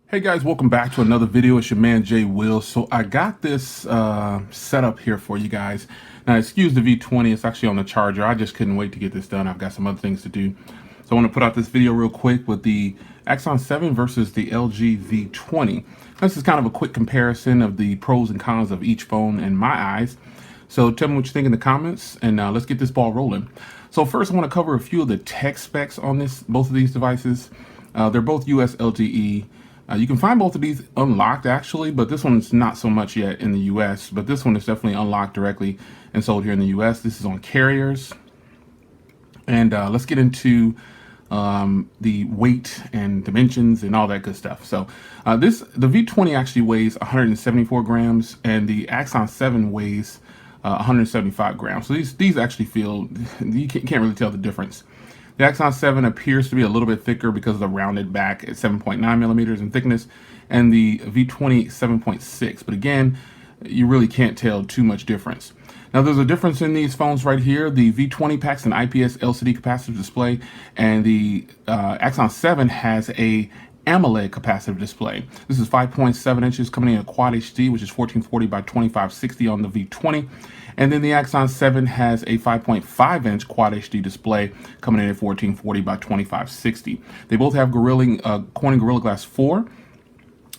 Hey guys, welcome back to another video. It's your man Jay Will. So I got this setup here for you guys. Now excuse the V20, it's actually on the charger. I just couldn't wait to get this done. I've got some other things to do. So I want to put out this video real quick with the Axon 7 versus the LG V20. This is kind of a quick comparison of the pros and cons of each phone in my eyes. So tell me what you think in the comments, and let's get this ball rolling. So first I want to cover a few of the tech specs on both of these devices. They're both US LTE. You can find both of these unlocked actually, but this one's not so much yet in the US, but this one is definitely unlocked directly and sold here in the US. This is on carriers. And let's get into the weight and dimensions and all that good stuff. So the V20 actually weighs 174 grams and the Axon 7 weighs 175 grams. So these actually feel, you can't really tell the difference. The Axon 7 appears to be a little bit thicker because of the rounded back at 7.9 millimeters in thickness, and the V20 7.6. But again, you really can't tell too much difference. Now there's a difference in these phones right here. The V20 packs an IPS LCD capacitive display, and the Axon 7 has a AMOLED capacitive display. This is 5.7 inches coming in at Quad HD, which is 1440 by 2560 on the V20. And then the Axon 7 has a 5.5 inch Quad HD display coming in at 1440 by 2560. They both have Corning Gorilla Glass 4.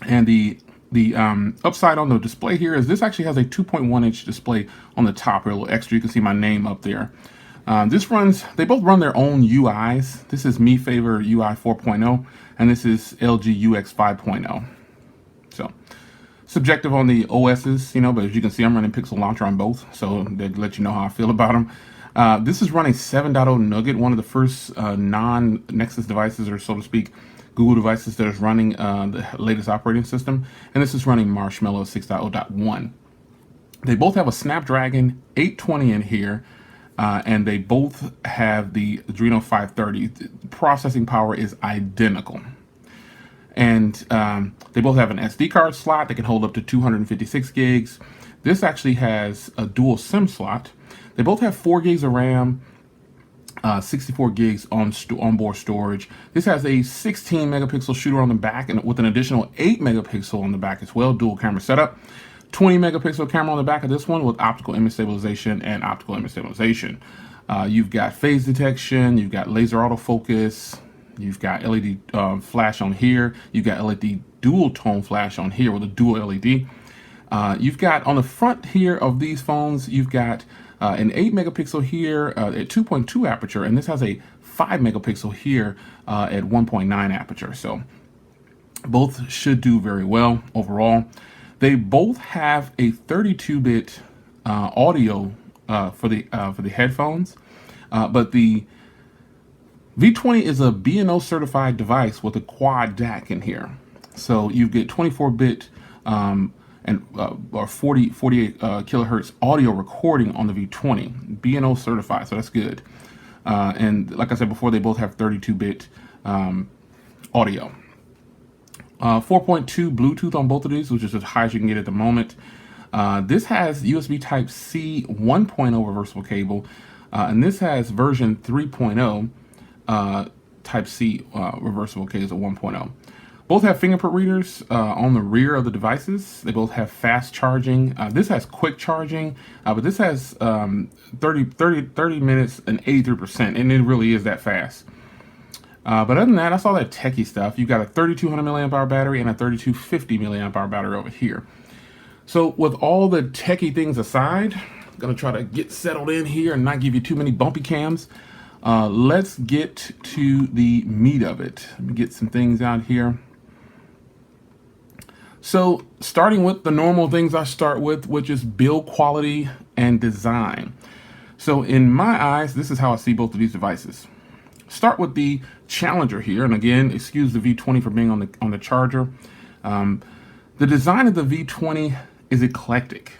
And the upside on the display here is this actually has a 2.1 inch display on the top, a little extra. You can see my name up there. They both run their own UIs. This is Mi Favor UI 4.0, and this is LG UX 5.0. So, subjective on the OSs, but as you can see, I'm running Pixel Launcher on both, so that let you know how I feel about them. This is running 7.0 Nougat, one of the first non-Nexus devices, or so to speak, Google devices that is running the latest operating system, and this is running Marshmallow 6.0.1. They both have a Snapdragon 820 in here, and they both have the Adreno 530. The processing power is identical. And they both have an SD card slot that can hold up to 256 gigs. This actually has a dual SIM slot. They both have 4 gigs of RAM, 64 gigs onboard storage. This has a 16 megapixel shooter on the back and with an additional 8 megapixel on the back as well, dual camera setup. 20 megapixel camera on the back of this one with optical image stabilization and optical image stabilization. You've got phase detection, you've got laser autofocus, you've got LED flash on here, you've got LED dual tone flash on here with a dual LED. You've got on the front here of these phones, you've got an 8 megapixel here at 2.2 aperture, and this has a 5 megapixel here at 1.9 aperture. So both should do very well overall. They both have a 32-bit audio for the headphones, but the V20 is a B&O certified device with a quad DAC in here. So you get 24-bit or 48 kilohertz audio recording on the V20, B&O certified, so that's good. And like I said before, they both have 32-bit audio. 4.2 Bluetooth on both of these, which is as high as you can get at the moment. This has USB Type-C 1.0 reversible cable, and this has version 3.0 Type-C reversible cables at 1.0. Both have fingerprint readers on the rear of the devices. They both have fast charging. This has quick charging, but this has 30 minutes and 83%, and it really is that fast. But other than that, that's all that techie stuff. You've got a 3200 milliamp hour battery and a 3250 milliamp hour battery over here. So with all the techie things aside, I'm gonna try to get settled in here and not give you too many bumpy cams. Let's get to the meat of it. Let me get some things out here. So starting with the normal things I start with, which is build quality and design. So in my eyes, this is how I see both of these devices. Start with the Challenger here, and again, excuse the V20 for being on the charger. The design of the V20 is eclectic.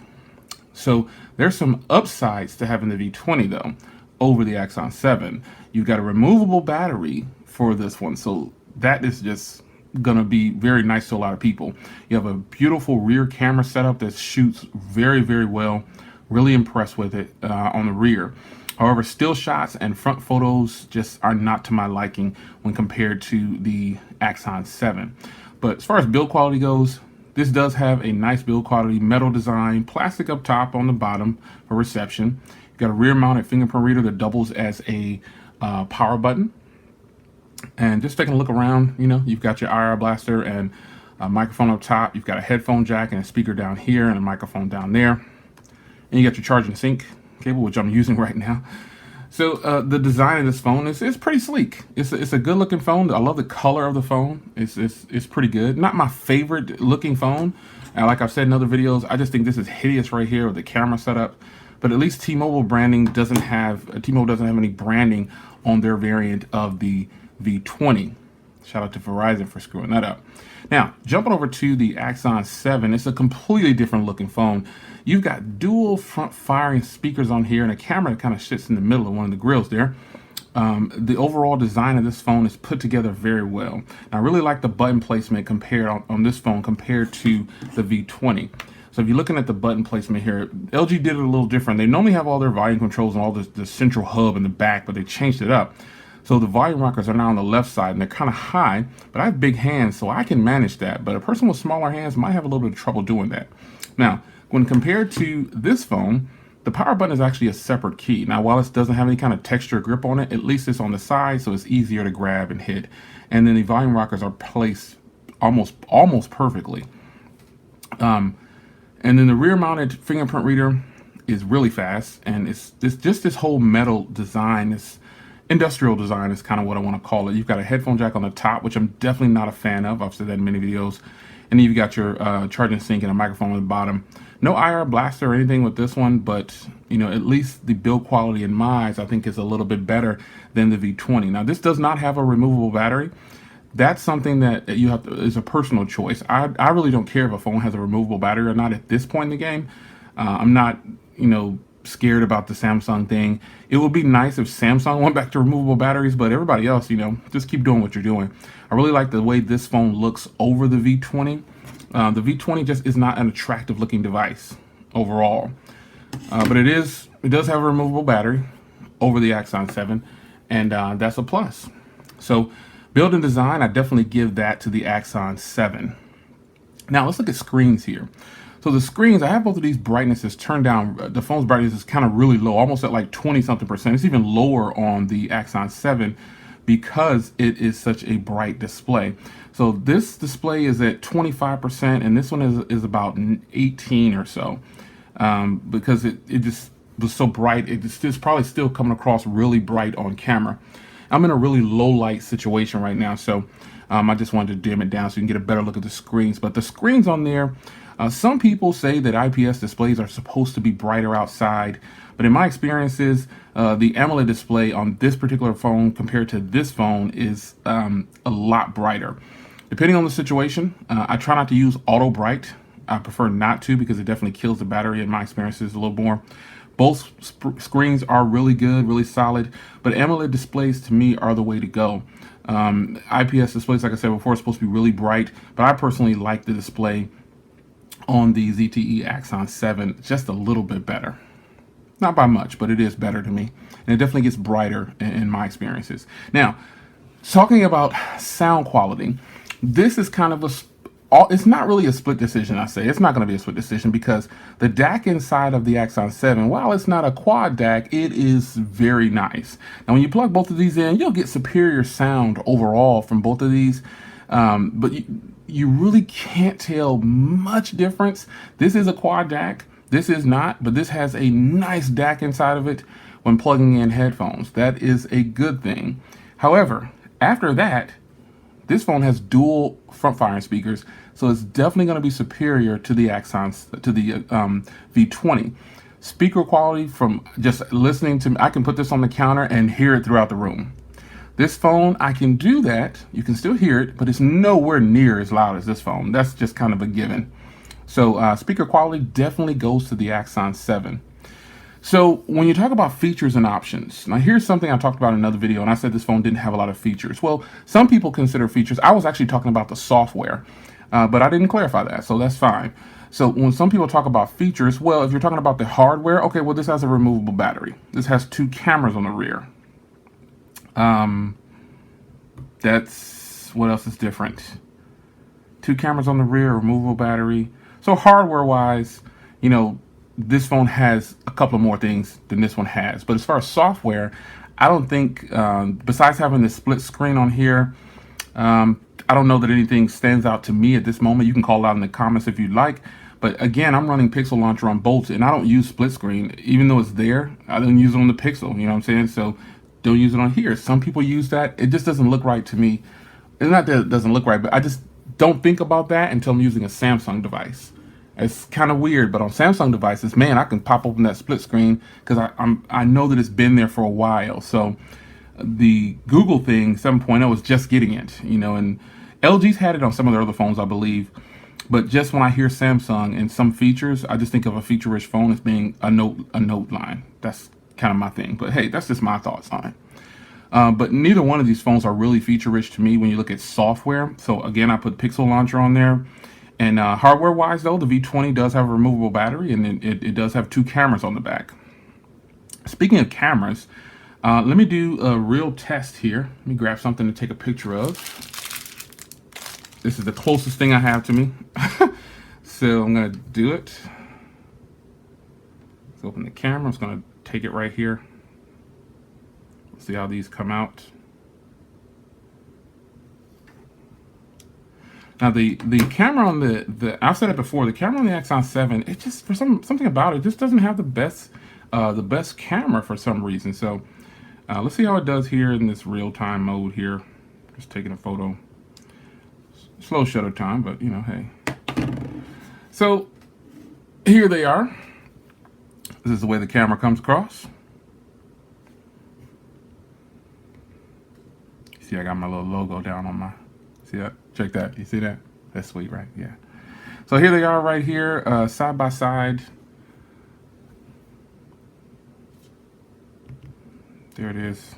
So there's some upsides to having the V20 though over the Axon 7. You've got a removable battery for this one, so that is just gonna be very nice to a lot of people. You have a beautiful rear camera setup that shoots very, very well. Really impressed with it on the rear. However, still shots and front photos just are not to my liking when compared to the Axon 7. But as far as build quality goes, this does have a nice build quality, metal design, plastic up top, on the bottom for reception. You've got a rear mounted fingerprint reader that doubles as a power button. And just taking a look around, you know, you've got your IR blaster and a microphone up top. You've got a headphone jack and a speaker down here and a microphone down there. And you got your charge and sync cable, which I'm using right now. So the design of this phone is pretty sleek. It's a good looking phone. I love the color of the phone. It's pretty good. Not my favorite looking phone. And like I've said in other videos, I just think this is hideous right here with the camera setup. But at least T-Mobile doesn't have any branding on their variant of the V20. Shout out to Verizon for screwing that up. Now, jumping over to the Axon 7, it's a completely different looking phone. You've got dual front firing speakers on here and a camera that kind of sits in the middle of one of the grills there. The overall design of this phone is put together very well. And I really like the button placement on this phone compared to the V20. So if you're looking at the button placement here, LG did it a little different. They normally have all their volume controls and all the central hub in the back, but they changed it up. So the volume rockers are now on the left side and they're kind of high, but I have big hands, so I can manage that. But a person with smaller hands might have a little bit of trouble doing that. Now, when compared to this phone, the power button is actually a separate key. Now, while it doesn't have any kind of texture grip on it, at least it's on the side, so it's easier to grab and hit. And then the volume rockers are placed almost perfectly. And then the rear-mounted fingerprint reader is really fast, and it's just this whole metal design, this industrial design is kind of what I want to call it. You've got a headphone jack on the top, which I'm definitely not a fan of. I've said that in many videos. And then you've got your charge and sync and a microphone on the bottom. No IR blaster or anything with this one, but you know, at least the build quality in my eyes, I think, is a little bit better than the V20. Now, this does not have a removable battery. That's something that you have to, is a personal choice. I really don't care if a phone has a removable battery or not at this point in the game. I'm not, you know, scared about the Samsung thing. It would be nice if Samsung went back to removable batteries, but everybody else, you know, just keep doing what you're doing. I really like the way this phone looks over the V20. The V20 just is not an attractive looking device overall, but it does have a removable battery over the Axon 7, and that's a plus. So build and design, I definitely give that to the Axon 7. Now let's look at screens here. So the screens, I have both of these brightnesses turned down. The phone's brightness is kind of really low, almost at like 20-something%. It's even lower on the Axon 7 because it is such a bright display. So this display is at 25%, and this one is about 18 or so, because it just was so bright. It's probably still coming across really bright on camera. I'm in a really low light situation right now, so I just wanted to dim it down so you can get a better look at the screens. But the screens on there, some people say that IPS displays are supposed to be brighter outside, but in my experiences, the AMOLED display on this particular phone compared to this phone is a lot brighter. Depending on the situation, I try not to use auto bright. I prefer not to because it definitely kills the battery in my experiences a little more. Both screens are really good, really solid, but AMOLED displays to me are the way to go. IPS displays, like I said before, are supposed to be really bright, but I personally like the display on the ZTE Axon 7 just a little bit better. Not by much, but it is better to me. And it definitely gets brighter in my experiences. Now, talking about sound quality, this is kind of it's not really a split decision, I say. It's not going to be a split decision because the DAC inside of the Axon 7, while it's not a quad DAC, it is very nice. Now, when you plug both of these in, you'll get superior sound overall from both of these. But you really can't tell much difference. This is a quad DAC. This is not, but this has a nice DAC inside of it when plugging in headphones. That is a good thing. However, after that, this phone has dual front-firing speakers, so it's definitely going to be superior to the V20. Speaker quality, from just listening to, I can put this on the counter and hear it throughout the room. This phone, I can do that. You can still hear it, but it's nowhere near as loud as this phone. That's just kind of a given. So speaker quality definitely goes to the Axon 7. So when you talk about features and options, now here's something I talked about in another video, and I said this phone didn't have a lot of features. Well, some people consider features. I was actually talking about the software, but I didn't clarify that, so that's fine. So when some people talk about features, well, if you're talking about the hardware, okay, well, this has a removable battery. This has 2 cameras on the rear. That's what else is different. 2 cameras on the rear, removable battery. So hardware wise, you know, this phone has a couple of more things than this one has. But as far as software, I don't think, besides having the split screen on here, I don't know that anything stands out to me at this moment. You can call it out in the comments if you'd like. But again, I'm running Pixel Launcher on both, and I don't use split screen. Even though it's there, I don't use it on the Pixel, you know what I'm saying? So don't use it on here. Some people use that. It just doesn't look right to me. It's not that it doesn't look right, but I just don't think about that until I'm using a Samsung device. It's kind of weird, but on Samsung devices, man, I can pop open that split screen because I know that it's been there for a while. So the Google thing 7.0 is just getting it, you know, and LG's had it on some of their other phones, I believe. But just when I hear Samsung and some features, I just think of a feature-rich phone as being a note line. That's kind of my thing. But hey, that's just my thoughts on it. But neither one of these phones are really feature-rich to me when you look at software. So again, I put Pixel Launcher on there. And hardware-wise, though, the V20 does have a removable battery, and it does have 2 cameras on the back. Speaking of cameras, let me do a real test here. Let me grab something to take a picture of. This is the closest thing I have to me. So I'm going to do it. Let's open the camera. I'm just going to take it right here. See how these come out. Now the camera on the I've said it before, the camera on the Axon 7, it just, for something about it, just doesn't have the best camera for some reason. So let's see how it does here in this real-time mode here. Just taking a photo. Slow shutter time, but you know, hey. So here they are. This is the way the camera comes across. See, I got my little logo down on my, see that? Check that. You see that? That's sweet, right? Yeah. So here they are right here, side by side. There it is.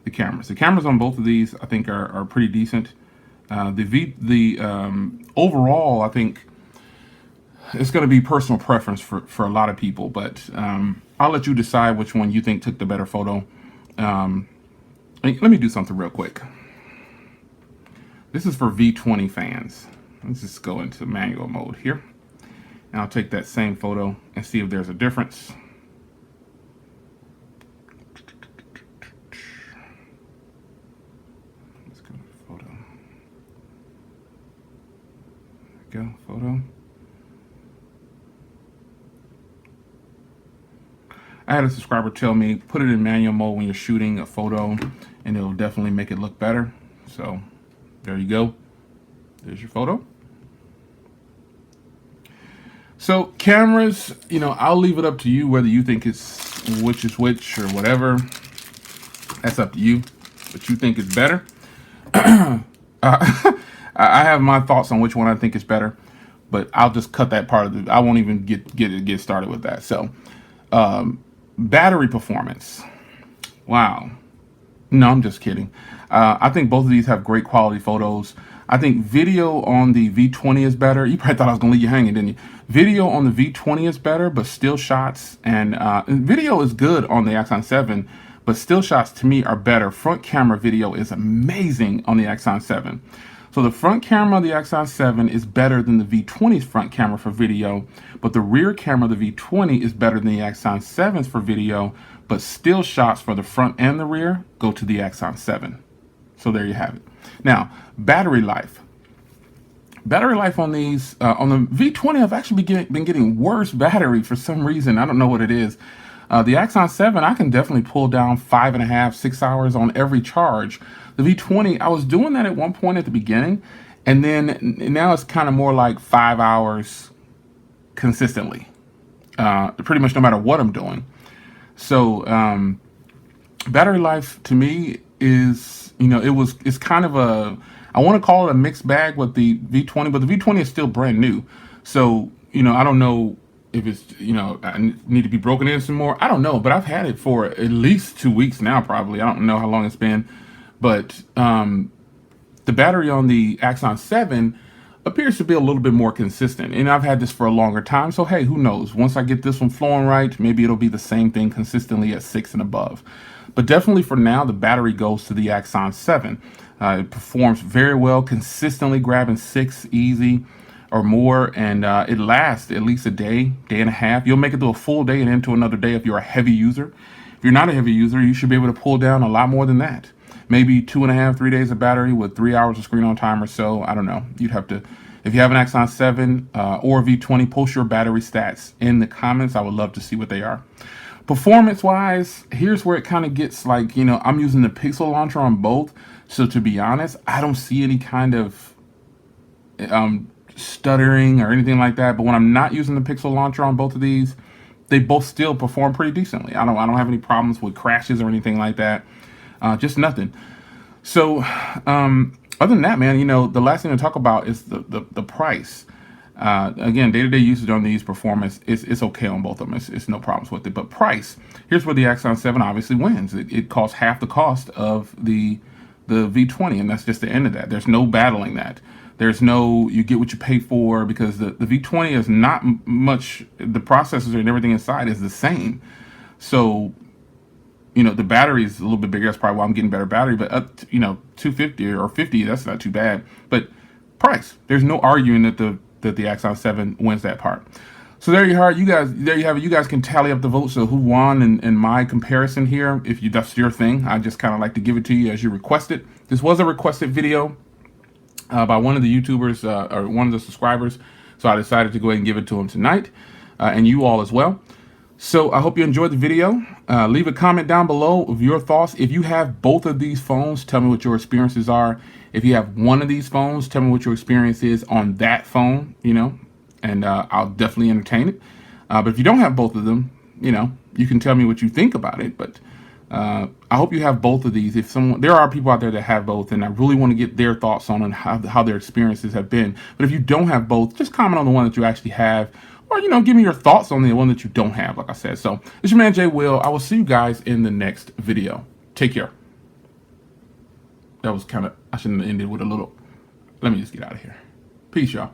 The cameras. The cameras on both of these, I think, are pretty decent. Overall, I think it's going to be personal preference for a lot of people, but I'll let you decide which one you think took the better photo. Let me do something real quick. This is for V20 fans. Let's just go into manual mode here. And I'll take that same photo and see if there's a difference. Let's go to photo. There we go, photo. I had a subscriber tell me, put it in manual mode when you're shooting a photo and it'll definitely make it look better. So there you go. There's your photo. So cameras, you know, I'll leave it up to you whether you think it's which is which or whatever. That's up to you. But you think it's better. I have my thoughts on which one I think is better, but I'll just cut that part of it. I won't even get started with that. So battery performance. Wow. No, I'm just kidding. I think both of these have great quality photos. I think video on the V20 is better. You probably thought I was going to leave you hanging, didn't you? Video on the V20 is better, but still shots and video is good on the Axon 7, but still shots to me are better. Front camera video is amazing on the Axon 7. So the front camera of the Axon 7 is better than the V20's front camera for video, but the rear camera of the V20 is better than the Axon 7's for video, but still shots for the front and the rear go to the Axon 7. So there you have it. Now, battery life. Battery life on these, on the V20, I've actually been getting worse battery for some reason. I don't know what it is. The Axon 7, I can definitely pull down 5.5, 6 hours on every charge. The V20, I was doing that at one point at the beginning, and then now it's kind of more like 5 hours consistently, pretty much no matter what I'm doing. So battery life to me is, you know, it's kind of a, I want to call it a mixed bag with the V20, but the V20 is still brand new. So, you know, I don't know if it's, you know, I need to be broken in some more. I don't know, but I've had it for at least 2 weeks now, probably. I don't know how long it's been. But the battery on the Axon 7 appears to be a little bit more consistent. And I've had this for a longer time. So, hey, who knows? Once I get this one flowing right, maybe it'll be the same thing consistently at 6 and above. But definitely for now, the battery goes to the Axon 7. It performs very well, consistently grabbing 6 easy or more, and it lasts at least a day, day and a half. You'll make it through a full day and into another day if you're a heavy user. If you're not a heavy user, you should be able to pull down a lot more than that. Maybe 2.5, 3 days of battery with 3 hours of screen on time or so. I don't know. You'd have to, if you have an Axon 7 or V20, post your battery stats in the comments. I would love to see what they are. Performance wise, here's where it kind of gets like, I'm using the Pixel launcher on both. So to be honest, I don't see any kind of stuttering or anything like that. But when I'm not using the Pixel launcher on both of these, they both still perform pretty decently. I don't have any problems with crashes or anything like that. Just nothing. So other than that, man, the last thing to talk about is the price. Again, day-to-day usage on these, performance, it's okay on both of them. It's no problems with it. But price, here's where the Axon 7 obviously wins. It costs half the cost of the V20, and that's just the end of that. There's no battling that. There's no, you get what you pay for, because the V20 is not much, the processor and everything inside is the same. So, the battery is a little bit bigger. That's probably why I'm getting better battery, but up to, 250 or 50, that's not too bad. But price, there's no arguing that the Axon 7 wins that part. So there you are, there you have it. You guys can tally up the votes of who won in my comparison here. If that's your thing, I just kind of like to give it to you as you requested. This was a requested video by one of the YouTubers or one of the subscribers, so I decided to go ahead and give it to him tonight, and you all as well. So I hope you enjoyed the video. Leave a comment down below of your thoughts. If you have both of these phones, tell me what your experiences are. If you have one of these phones, tell me what your experience is on that phone, and I'll definitely entertain it. But if you don't have both of them, you can tell me what you think about it. But I hope you have both of these. There are people out there that have both, and I really want to get their thoughts on how their experiences have been. But if you don't have both, just comment on the one that you actually have, or give me your thoughts on the one that you don't have, like I said. So it's your man Jay Will. I will see you guys in the next video. Take care. That was I shouldn't have ended with a little. Let me just get out of here. Peace, y'all.